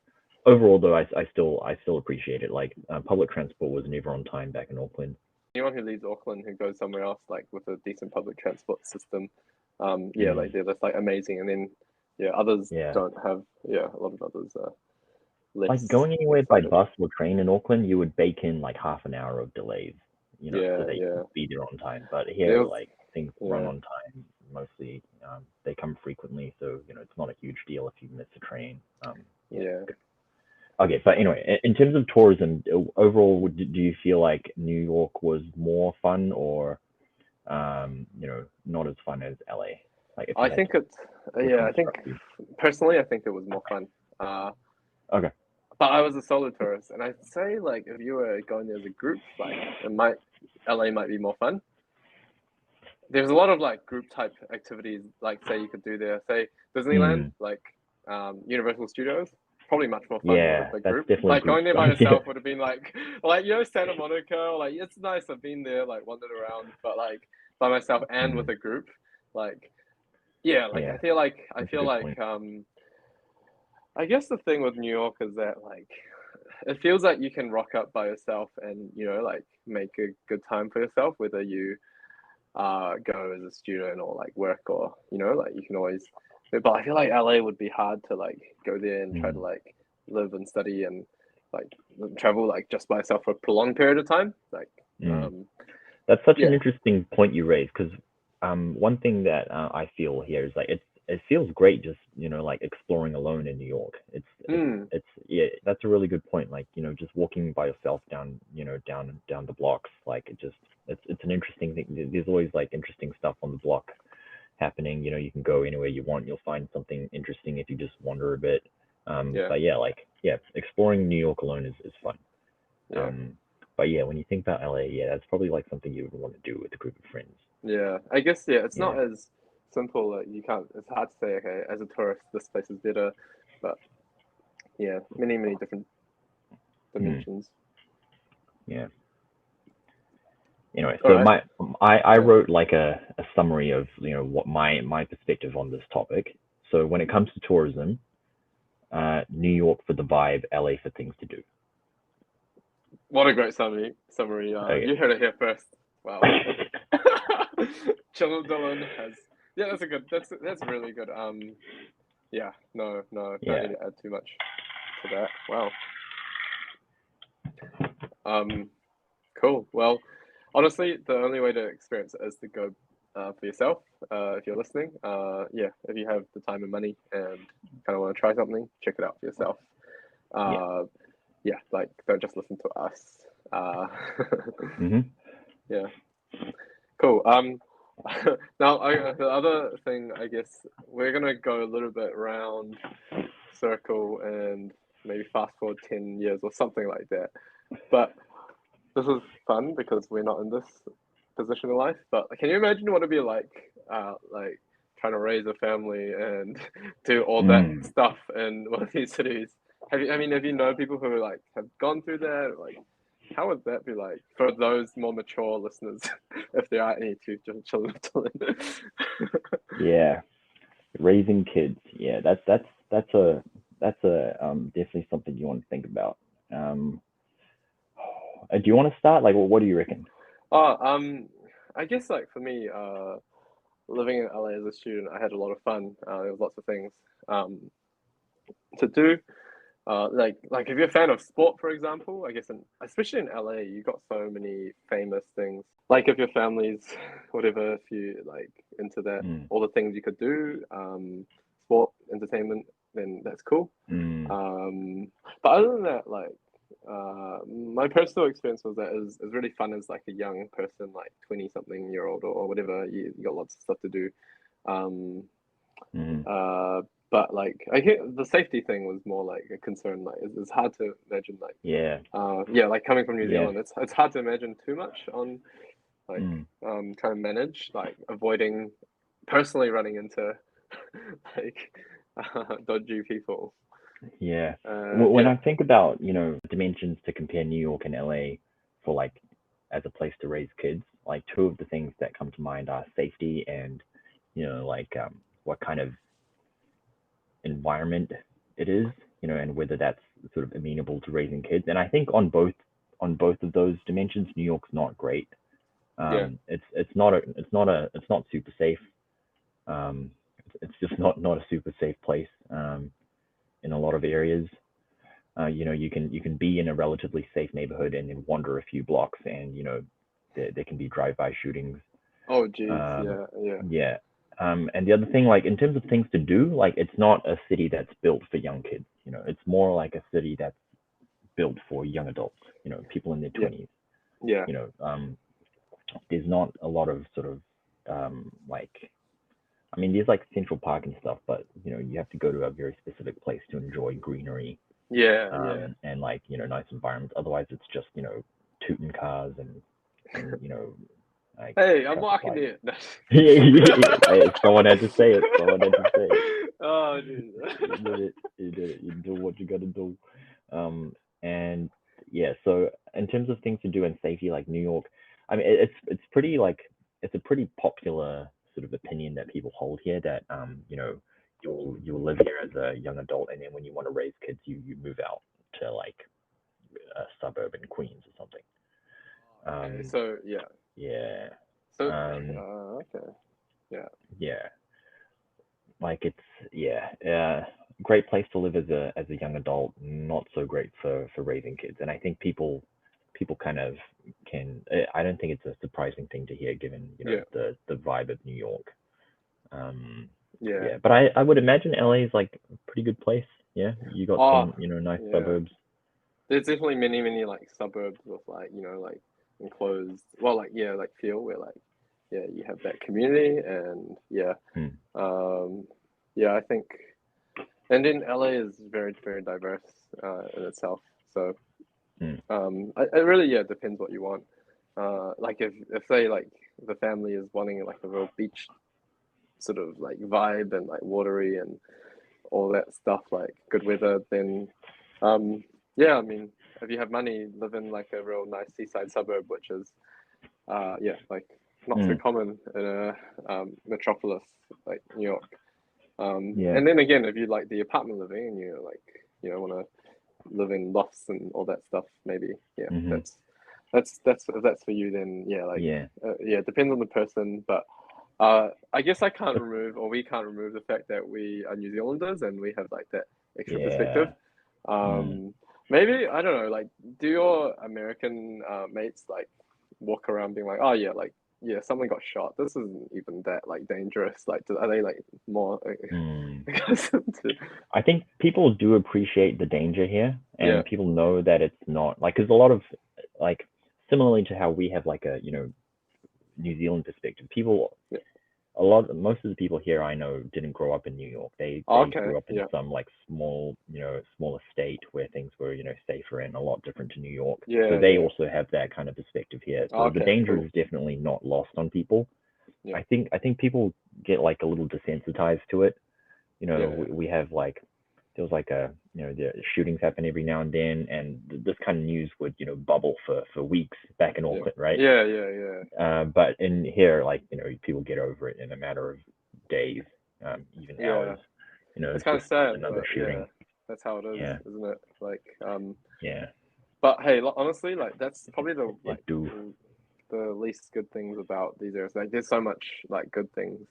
Overall, though, I still appreciate it. Like public transport was never on time back in Auckland. Anyone who leaves Auckland who goes somewhere else, like with a decent public transport system, like they're just like amazing. And then others don't have. A lot of others are less. Like going anywhere by bus or train in Auckland, you would bake in like half an hour of delays, so that you can be there on time. But here, like things run on time mostly. They come frequently, so it's not a huge deal if you miss a train. Okay, but anyway, in terms of tourism, overall, do you feel like New York was more fun or, not as fun as LA? Like, I think it's, I think personally, I think it was more fun. Okay. But I was a solo tourist, and I'd say like if you were going there as a group, like LA might be more fun. There's a lot of like group type activities, like say you could do there, say Disneyland, like Universal Studios. Probably much more fun with a group. Like going there by yourself would have been like Santa Monica. Like it's nice. I've been there, like wandered around, but like by myself and with a group, like I feel like I guess the thing with New York is that like it feels like you can rock up by yourself and like make a good time for yourself, whether you go as a student or like work or like you can always. But I feel like LA would be hard to like go there and try to like live and study and like travel like just by yourself for a prolonged period of time. Like that's such an interesting point you raised, because one thing that I feel here is like it feels great just like exploring alone in New York. It's that's a really good point. Like just walking by yourself down down the blocks, like it's an interesting thing. There's always like interesting stuff on the block happening. You can go anywhere you want, you'll find something interesting if you just wander a bit. But exploring New York alone is fun. But when you think about LA, that's probably like something you would want to do with a group of friends. I guess it's not as simple. Like you can't, it's hard to say, okay, as a tourist this place is better, but many different dimensions. Anyway, so I wrote like a summary of what my perspective on this topic. So when it comes to tourism, New York for the vibe, LA for things to do. What a great summary! You heard it here first. Wow. Chillin' Dylan has that's a good. That's really good. No, don't need to add too much to that. Wow. Cool. Well, honestly, the only way to experience it is to go for yourself. If you're listening, if you have the time and money and kind of want to try something, check it out for yourself. Like don't just listen to us. Cool. Now the other thing, I guess we're gonna go a little bit round circle and maybe fast forward 10 years or something like that. But this is fun because we're not in this position in life. But can you imagine what it'd be like trying to raise a family and do all that stuff in one of these cities? Have you known people who like have gone through that? Like, how would that be like for those more mature listeners, if there are any future children? Yeah, raising kids. Yeah, that's a definitely something you want to think about. Um, do you want to start? Like, what do you reckon? Oh, I guess like for me, living in LA as a student, I had a lot of fun. There was lots of things to do. Like if you're a fan of sport, for example, I guess especially in LA, you got so many famous things. Like if your family's whatever, if you like into that, all the things you could do, sport, entertainment, then that's cool. Mm. But other than that, like my personal experience was that is really fun as like a young person, like 20-something-year-old or whatever. You got lots of stuff to do. Um, but like I get the safety thing was more like a concern. Like it's hard to imagine like like coming from New Zealand, it's hard to imagine too much on like trying to manage like avoiding personally running into like dodgy people. Yeah. When I think about, dimensions to compare New York and LA for like as a place to raise kids, like two of the things that come to mind are safety and, like what kind of environment it is, and whether that's sort of amenable to raising kids. And I think on both of those dimensions, New York's not great. It's not super safe. It's just not a super safe place. In a lot of areas, you can be in a relatively safe neighborhood and then wander a few blocks, and there can be drive-by shootings. Oh, geez, yeah. And the other thing, like in terms of things to do, like it's not a city that's built for young kids. It's more like a city that's built for young adults. People in their 20s. Yeah. There's not a lot of sort of like, I mean, there's like Central Park and stuff, but you have to go to a very specific place to enjoy greenery. And like nice environments. Otherwise, it's just tooting cars and like. Hey, I'm walking in. Hey, someone had to say it. Oh, dude. You did it. You do what you got to do. And yeah, so in terms of things to do and safety, like New York, I mean, it's pretty like it's a pretty popular sort of opinion that people hold here that you'll live here as a young adult, and then when you want to raise kids, you move out to like a suburb in Queens or something. Okay, so yeah. So okay. Yeah. Like great place to live as a young adult, not so great for raising kids. And I think people kind of can. I don't think it's a surprising thing to hear, given the vibe of New York. But I would imagine LA is like a pretty good place. Yeah, you got some nice suburbs. There's definitely many like suburbs with like like enclosed, well, like like feel where like you have that community, and I think, and then LA is very very diverse in itself. So it really depends what you want. Like if say like the family is wanting like a real beach sort of like vibe and like watery and all that stuff, like good weather, then I mean, if you have money, live in like a real nice seaside suburb, which is like not so common in a metropolis like New York. And then again, if you like the apartment living and you like want to live in lofts and all that stuff, maybe that's if that's for you, then it depends on the person. But I guess we can't remove the fact that we are New Zealanders and we have like that extra perspective. Maybe, I don't know, like, do your American mates like walk around being like, oh someone got shot, this isn't even that like dangerous, like are they like more I think people do appreciate the danger here, and people know that it's not like, because a lot of like, similarly to how we have like a New Zealand perspective, people most of the people here I know didn't grow up in New York. They grew up in some like small estate where things were safer and a lot different to New York. So they also have that kind of perspective here. So the danger is definitely not lost on people. I think people get like a little desensitized to it. We have like, there was like the shootings happen every now and then, and this kind of news would bubble for weeks back in Auckland, right? Yeah. But in here, like people get over it in a matter of days, even hours. It's kind of sad, another shooting. That's how it is, isn't it? Like, yeah. But hey, honestly, like that's probably the least good things about these areas. Like, there's so much like good things,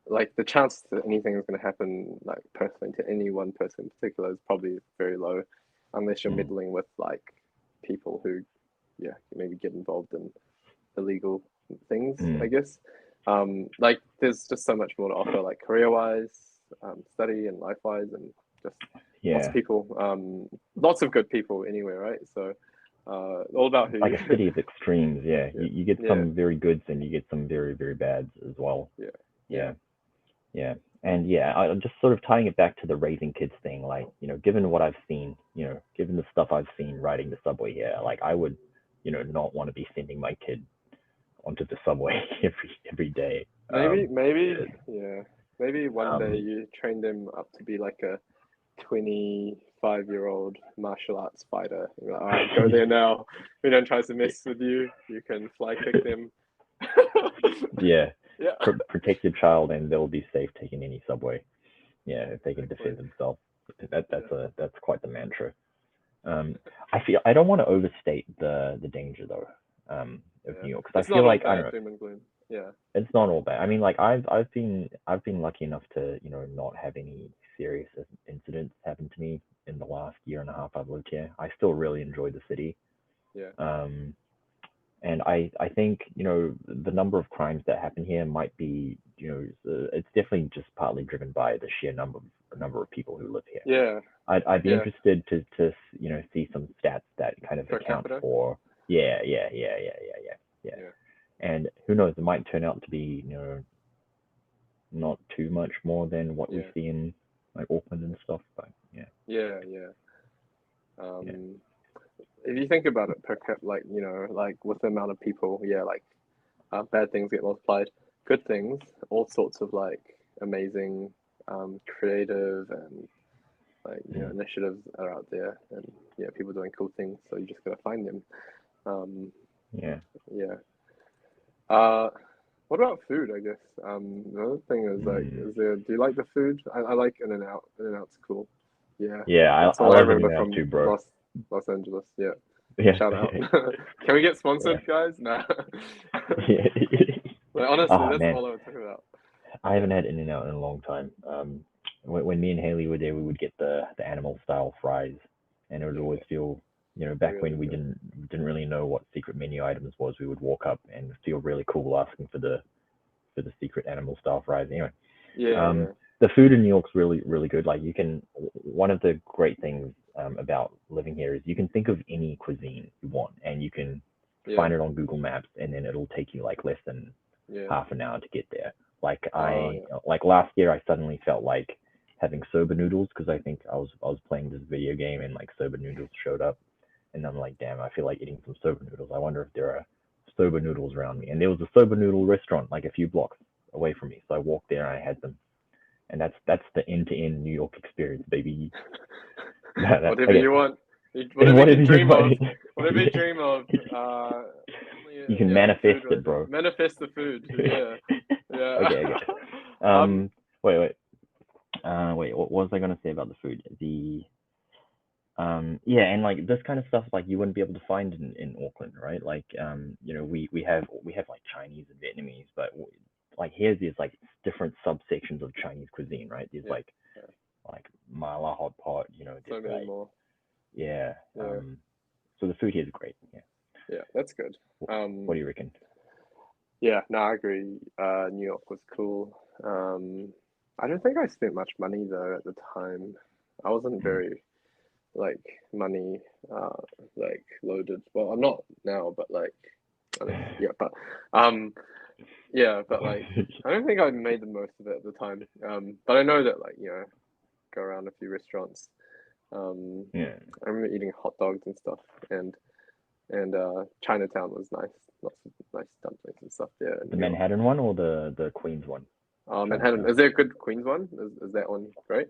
like the chance that anything is going to happen, like personally to any one person in particular, is probably very low, unless you're meddling with like people who, maybe get involved in illegal things, I guess. Like there's just so much more to offer, like career-wise, study and life-wise, and just lots of people, lots of good people anyway, right? So all about who like a city of extremes. You get some very goods and you get some very, very bads as well. And I'm just sort of tying it back to the raising kids thing. Like, given what I've seen, given the stuff I've seen riding the subway here, like I would not want to be sending my kid onto the subway every day. Maybe one day you train them up to be like a 25-year-old martial arts fighter. You're like, all right, go there now. We don't try to mess with you. You can fly kick them. Protect your child, and they'll be safe taking any subway. If they can defend themselves. That's quite the mantra. I feel I don't want to overstate the danger though. Of New York, because I feel like I don't know. It's not all bad. I mean, like I've been lucky enough to not have any serious incidents happen to me in the last year and a half I've lived here. I still really enjoy the city. And I think the number of crimes that happen here might be it's definitely just partly driven by the sheer number of people who live here. I'd be interested to see some stats that kind of account for and who knows, it might turn out to be not too much more than what we see in like Auckland and stuff, but if you think about it per cap, like like with the amount of people, like bad things get multiplied, good things, all sorts of like amazing creative and like initiatives are out there, and people doing cool things, so you just gotta find them. What about food? I guess the other thing is like, do you like the food? I like In-N-Out. In-N-Out's cool. That's all I remember from too, bro. Los Angeles. Shout out. Can we get sponsored, guys? Nah. Like, honestly, that's all I would talk about. I haven't had In-N-Out in a long time. When me and Haley were there, we would get the animal style fries, and it would always feel, back really when we didn't really know what secret menu items was, we would walk up and feel really cool asking for the secret animal style fries. Anyway, the food in New York's really, really good. Like one of the great things about living here is you can think of any cuisine you want, and you can find it on Google Maps, and then it'll take you like less than half an hour to get there. Like like last year, I suddenly felt like having soba noodles, because I think I was playing this video game and like soba noodles showed up, and I'm like, damn, I feel like eating some soba noodles. I wonder if there are soba noodles around me. And there was a soba noodle restaurant like a few blocks away from me, so I walked there and I had them. And that's the end-to-end New York experience, baby. Whatever you want, whatever you dream of, whatever you dream of, you can manifest it, bro. Manifest the food. Okay. Wait. What was I gonna say about the food? And like this kind of stuff, like you wouldn't be able to find in Auckland, right? Like we have like Chinese and Vietnamese, but like here's these like different subsections of Chinese cuisine, right? There's like mala hot pot, so many like, more. So the food here is great. That's good. What do you reckon? No, I agree. New York was cool. I don't think I spent much money though at the time. I wasn't very like money like loaded. Well, I'm not now, but like but like I don't think I made the most of it at the time. But I know that like go around a few restaurants. I remember eating hot dogs and stuff, and Chinatown was nice. Lots of nice dumplings and stuff there. The Manhattan one or the Queens one? Manhattan. Is there a good Queens one? Is that one great?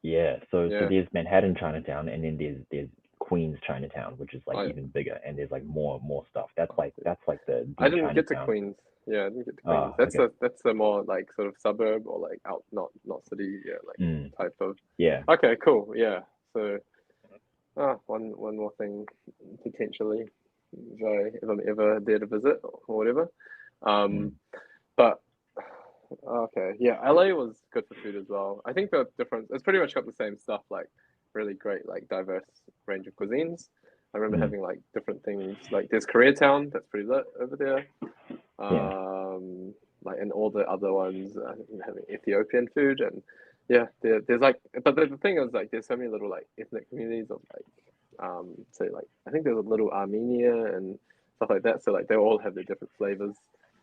Yeah, so Yeah. there's Manhattan Chinatown, and then there's Queens Chinatown, which is like I even bigger, and there's like more stuff. That's like I the didn't get to Chinatown. Queens. Yeah, I didn't get to Queens. Ah, okay. That's the more like sort of suburb or like out, not city. Yeah, like Mm, type of. yeah. Okay, cool. Yeah. So, one more thing potentially, if I'm ever there to visit or whatever. Um, Mm, but okay, yeah, LA was good for food as well. I think the difference, it's pretty much got the same stuff, like really great, like diverse range of cuisines. I remember mm, having like different things, like there's Koreatown, that's pretty lit over there. yeah. Like and all the other ones, having Ethiopian food and yeah, there's like, but the thing is like there's so many little like ethnic communities of like, say like I think there's a little Armenia and stuff like that. So like they all have their different flavors,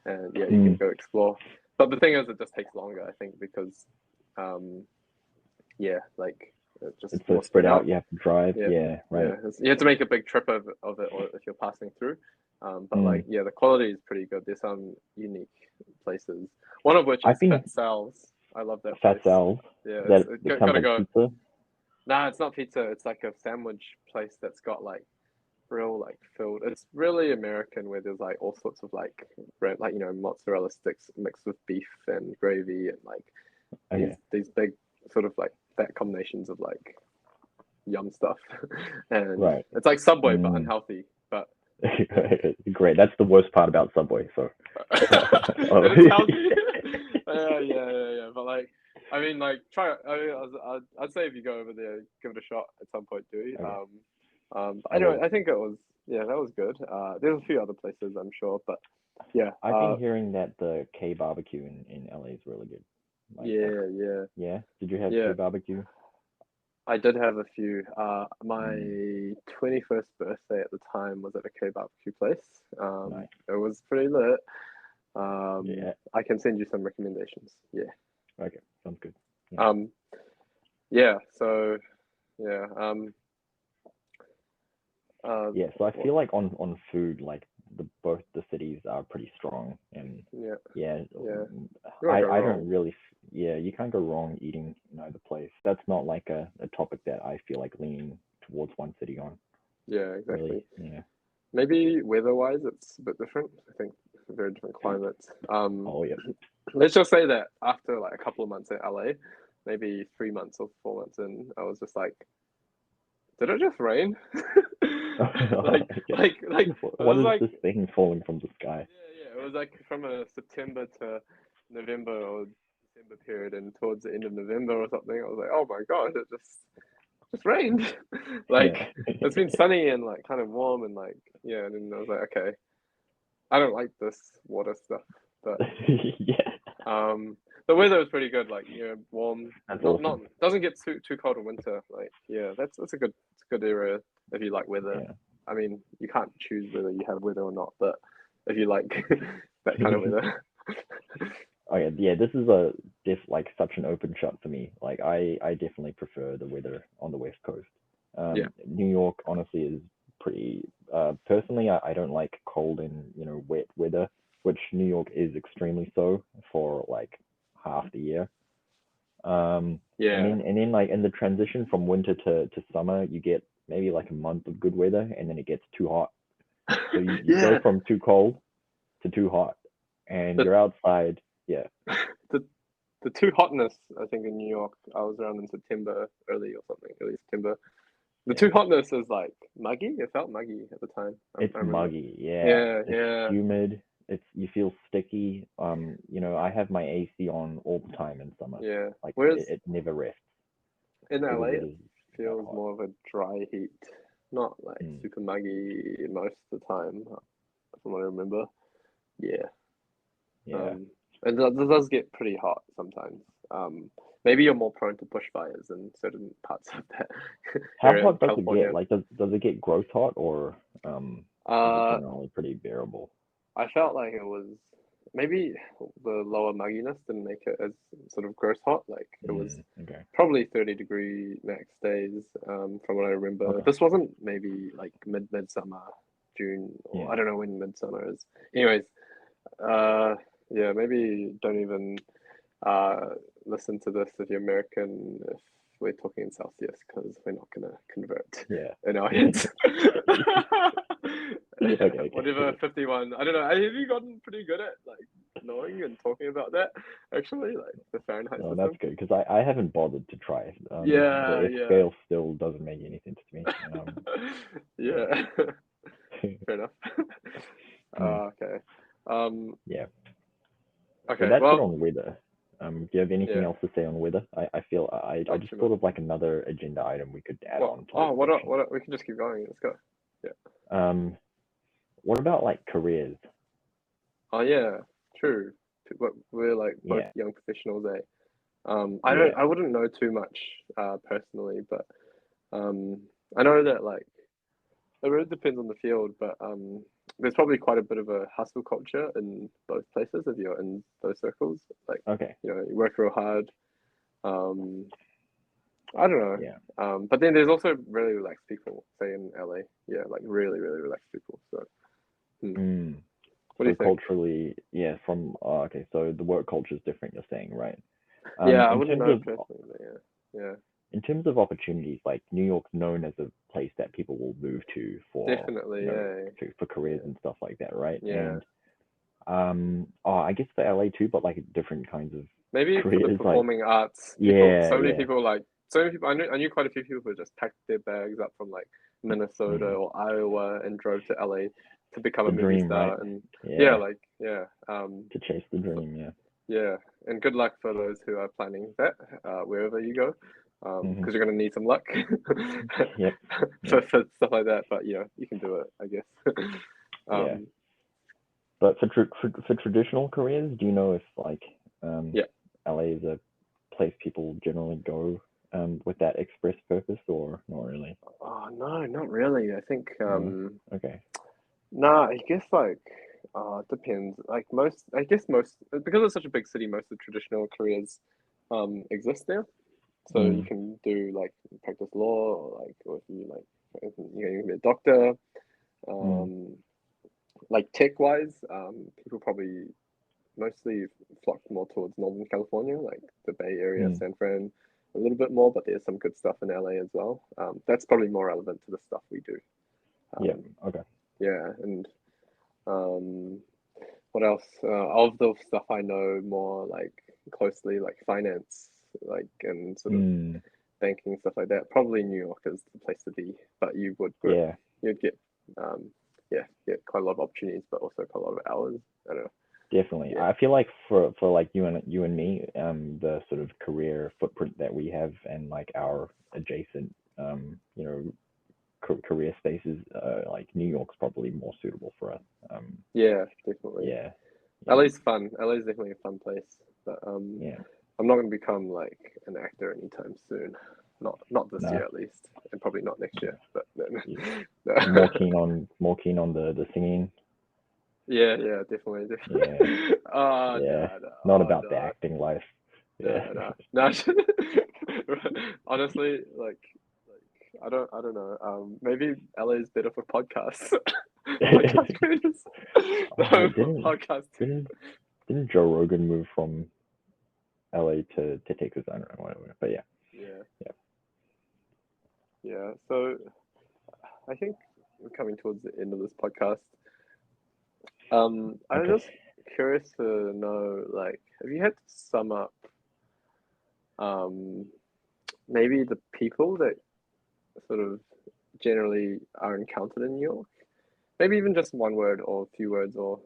and yeah, you can Mm, go explore. But the thing is, it just takes longer, I think, because um, yeah, like it's just it's so more spread spread out. out. You have to drive. Yeah, Yeah, yeah. right. You have to make a big trip of it, or if you're passing through. But like, Mm. yeah, the quality is pretty good. There's some unique places. One of which I is think Fat Sal's. I love that Fat place. Sal's, Yeah, that it sounds gotta like go. pizza. Nah, it's not pizza. It's like a sandwich place that's got like real like filled. It's really American where there's like all sorts of like like mozzarella sticks mixed with beef and gravy and like Okay, these big sort of like fat combinations of like yum stuff, and right. it's like Subway but Mm. unhealthy. But Great. That's the worst part about Subway. So, oh, and it's healthy. Yeah. But like, I mean, like, try it. I mean, I'd say if you go over there, give it a shot at some point, do. okay, But I anyway, will. I think it was yeah, that was good. There's a few other places I'm sure, but yeah, I've been hearing that the K barbecue in LA is really good. Like, yeah. yeah. Did you have K Yeah, barbecue? I did have a few. My Mm, 21st birthday at the time was at a K barbecue place. nice. It was pretty lit. Yeah. I can send you some recommendations. Yeah. Okay. Sounds good. Yeah. Um, yeah. So yeah. Yeah. So I What? feel like on food, like both the cities are pretty strong, and Yeah. yeah, Yeah. You won't go I don't wrong. really. Yeah, you can't go wrong eating in either place. That's not like a topic that I feel like leaning towards one city on. Yeah, Really. exactly. Yeah. Maybe weather-wise, it's a bit different. I think very different climates. Oh, yeah. Let's just say that after like a couple of months in LA, maybe 3 months or 4 months in, I was just like, did it just rain? Yeah. Like I What was is like, this thing falling from the sky? yeah. It was like from a September to November or December period, and towards the end of November or something, I was like, oh my god, it just rained. Yeah. Like it's been sunny and like kind of warm and like yeah, and then I was like, okay, I don't like this water stuff, but Yeah. um, the weather was pretty good, like warm, That's not awesome. doesn't get too cold in winter. Like yeah, that's a good area if you like weather. Yeah. I mean, you can't choose whether you have weather or not, but if you like that kind of weather, Oh yeah, yeah. This is a like such an open shot for me. Like I definitely prefer the weather on the West Coast. yeah, New York honestly is pretty. Personally, I don't like cold and wet weather, which New York is extremely so for like half the year. And yeah, then like in the transition from winter to summer, you get maybe like a month of good weather, and then it gets too hot. So you go yeah. from too cold to too hot, and The you're outside. Yeah, the the too hotness, I think in New York, I was around in September, early September. The too yeah. hotness is like muggy. It felt muggy at the time. It's I remember. muggy. Yeah, Yeah, it's yeah. humid. It's you feel sticky. I have my AC on all the time in summer. Yeah. Like Whereas it never rests in because LA, it it is that feels hot. more of a dry heat, not like Mm, super muggy most of the time, from what I remember. Yeah. yeah. Um, and it does get pretty hot sometimes. Maybe you're more prone to bushfires in certain parts of that How area in hot does it get? California. Like does it get gross hot, or is it Uh, generally pretty bearable? I felt like it was maybe the lower mugginess didn't make it as sort of gross hot. Like it was Okay. probably 30-degree max days, from what I remember. Okay. This wasn't maybe like midsummer, June, or Yeah. I don't know when midsummer is. Anyways, uh, yeah, maybe don't even uh listen to this if you're American. If we're talking in Celsius because we're not gonna convert Yeah. in our heads. Okay. Whatever 51. I don't know. Have you gotten pretty good at like knowing and talking about that? Actually, like the Fahrenheit No, system. that's good because I haven't bothered to try it. The F scale still doesn't make any sense to me. Yeah. Fair enough. Okay. Yeah. Okay. So that's well, it on weather. Do you have anything else to say on weather? I feel I just thought of like another agenda item we could add on. What? We can just keep going. Let's go. Yeah. What about like careers? Oh yeah, true. We're like both young professionals, eh? I wouldn't know too much personally, but I know that like it really depends on the field, but there's probably quite a bit of a hustle culture in both places if you're in those circles. Like, you know, you work real hard. I don't know. Yeah. But then there's also really relaxed people, say in LA. Yeah, like really, really relaxed people. So, what do you think? Culturally, okay, so the work culture is different, you're saying, right? I wouldn't know personally, but yeah. In terms of opportunities, like New York's known as a place that people will move to for definitely, for careers and stuff like that, right? Yeah. And I guess for LA too, but like different kinds of maybe careers, for the performing arts. So many people. I knew quite a few people who just packed their bags up from like Minnesota or Iowa and drove to LA to become a movie star, right? And to chase the dream, yeah, and good luck for those who are planning that wherever you go, because you're gonna need some luck for stuff like that. But you can do it, I guess. But for traditional careers, do you know if like LA is a place people generally go with that express purpose, or not really? Oh no, not really. I think okay. Nah, I guess like it depends. Like most because it's such a big city, most of the traditional careers exist there. So you can do like practice law, or if you like you can be a doctor. Like tech wise, people probably mostly flock more towards Northern California, like the Bay Area, San Fran, a little bit more, but there's some good stuff in LA as well. That's probably more relevant to the stuff we do. Okay. Yeah, and what else? Of the stuff I know more like closely, like finance, like and sort of banking stuff like that. Probably New York is the place to be, but you'd get quite a lot of opportunities, but also quite a lot of hours. I don't know. Definitely. I feel like for like you and me, the sort of career footprint that we have and like our adjacent career spaces, like New York's probably more suitable for us. Yeah, definitely. Yeah. LA's fun. LA's definitely a fun place, but I'm not going to become like an actor anytime soon. Not this year at least, and probably not next year. But more keen on the singing. Yeah, definitely. Not about the acting life. No. Honestly, like I don't know. Maybe LA is better for podcasts. Podcast creators. Didn't Joe Rogan move from LA to Texas? I don't know, whatever. But yeah. So I think we're coming towards the end of this podcast. I'm just curious to know, like, have you had to sum up maybe the people that sort of generally are encountered in New York? Maybe even just one word or a few words or,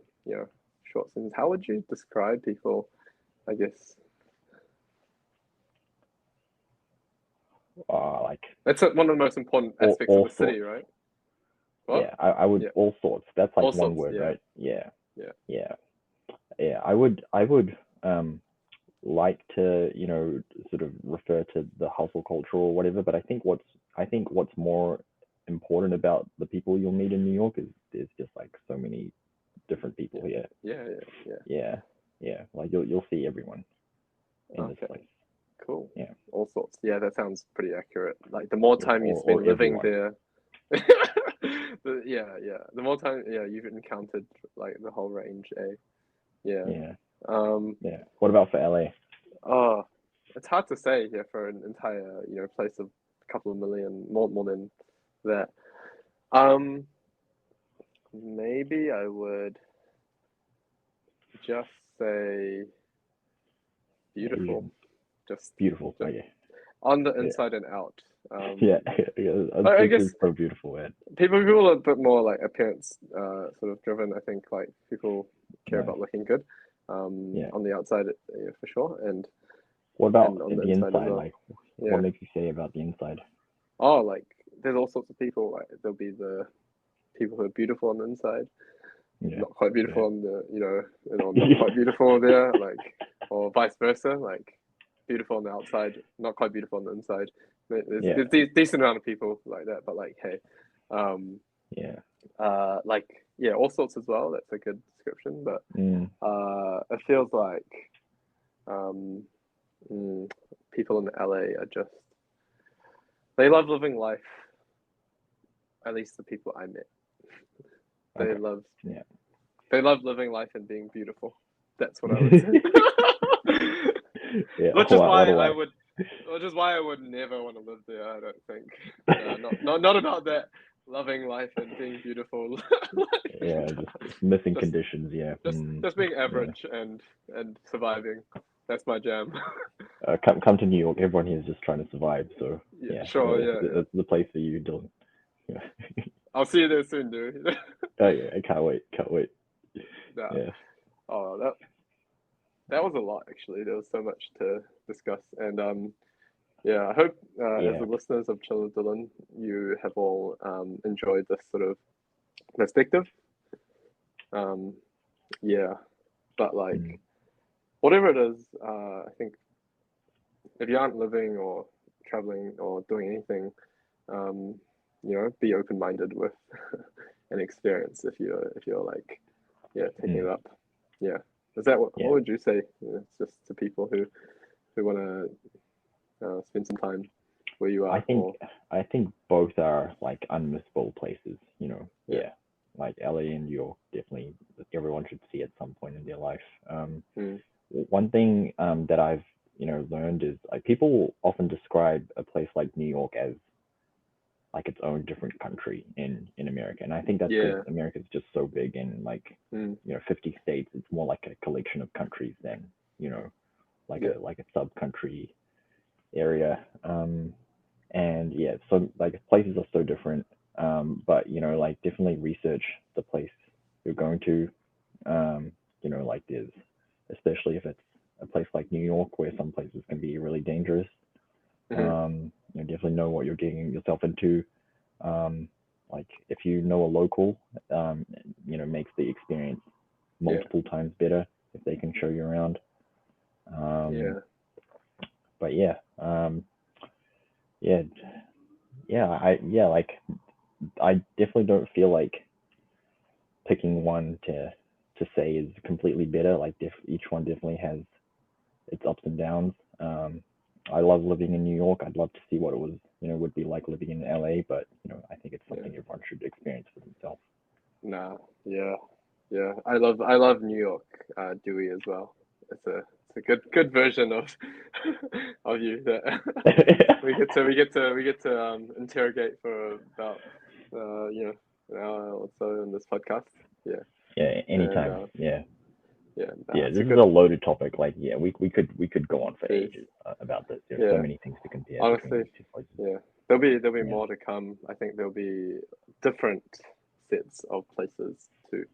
short sentence. How would you describe people, I guess? Like that's one of the most important aspects of the city, right? What? Yeah, I would all sorts. That's like one word, right? Yeah. I would like to sort of refer to the hustle culture or whatever, but I think what's more important about the people you'll meet in New York is there's just like so many different people here. Like you'll see everyone in this place. Cool. Yeah. All sorts. Yeah, that sounds pretty accurate. Like the more time you spend living there, the more time you've encountered like the whole range, eh? What about for LA? it's hard to say here for an entire, you know, place of a couple of million, more than that. Maybe I would just say beautiful. Just beautiful. Okay. On the inside and out. Yeah, I guess it's so beautiful, man. People are a bit more like appearance sort of driven. I think like people care about looking good on the outside, for sure. And what about on the inside? well. Like, what makes you say about the inside? Oh, like there's all sorts of people. Like there'll be the people who are beautiful on the inside, not quite beautiful on the, you know, not quite beautiful there, like, or vice versa, like beautiful on the outside, not quite beautiful on the inside. There's decent amount of people like that, but like, hey, like, all sorts as well. That's a good description, but it feels like people in LA are just, they love living life. At least the people I met, they love living life and being beautiful. That's what I would say. Which is why I would never want to live there. I don't think. Not about that. Loving life and being beautiful. Just missing conditions. Just being average and surviving. That's my jam. Come to New York. Everyone here is just trying to survive. So it's the place for you, Dylan. I'll see you there soon, dude. I can't wait. Oh, that was a lot, actually. There was so much to discuss, and I hope as the listeners of Chill with Dylan, you have all enjoyed this sort of perspective. But like whatever it is, I think if you aren't living or traveling or doing anything, you know, be open-minded with an experience if you're like taking it up. Is that what would you say? It's just to people who want to spend some time where you are. I think both are like unmissable places, you know. Like LA and New York, definitely everyone should see at some point in their life. One thing that I've learned is like people often describe a place like New York as like its own different country in America, and I think that's because America's just so big and like 50 states. It's more like a collection of countries than like a sub-country area. And so like places are so different. But like definitely research the place you're going to. Like there's, especially if it's a place like New York where some places can be really dangerous. Definitely know what you're getting yourself into. Like if you know a local, makes the experience multiple times better if they can show you around. But I definitely don't feel like picking one to say is completely better. Like each one definitely has its ups and downs. I love living in New York. I'd love to see what it was, would be like living in LA, but I think it's something everyone should experience for themselves. I love New York, Dewey as well. It's a good version of you that we get to interrogate for about an hour or so in this podcast. Anytime. And, this is a loaded topic. Like we could go on for ages about this. There's so many things to compare. Honestly, there'll be more to come. I think there'll be different sets of places to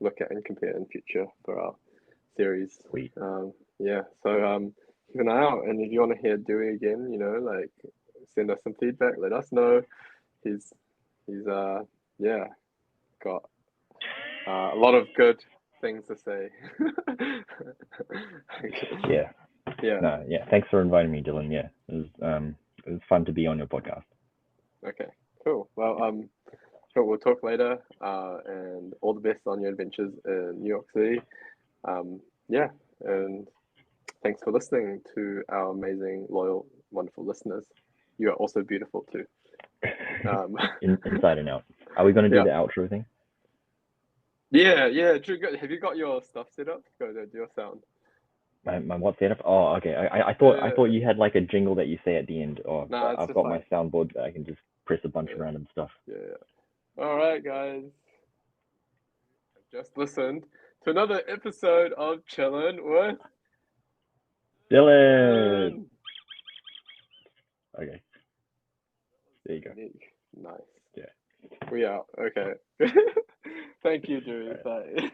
look at and compare in future for our series. Sweet. So keep an eye out, and if you want to hear Dewey again, like send us some feedback. Let us know. He's got a lot of good things to say. Thanks for inviting me, Dylan. It was fun to be on your podcast. Okay, cool. Well, we'll talk later, and all the best on your adventures in New York City. And thanks for listening to our amazing, loyal, wonderful listeners. You are also beautiful too. Inside and out. Are we going to do the outro thing? Yeah, Drew, have you got your stuff set up? Go to your sound. My what setup? Oh, okay. I thought you had like a jingle that you say at the end. Oh, Nah, I've got my soundboard that I can just press a bunch of random stuff. Yeah. All right, guys. I've just listened to another episode of Chillin' with Dylan. Okay. There you go. Nice. Yeah. We out. Okay. Thank you, Drew. All right. Bye.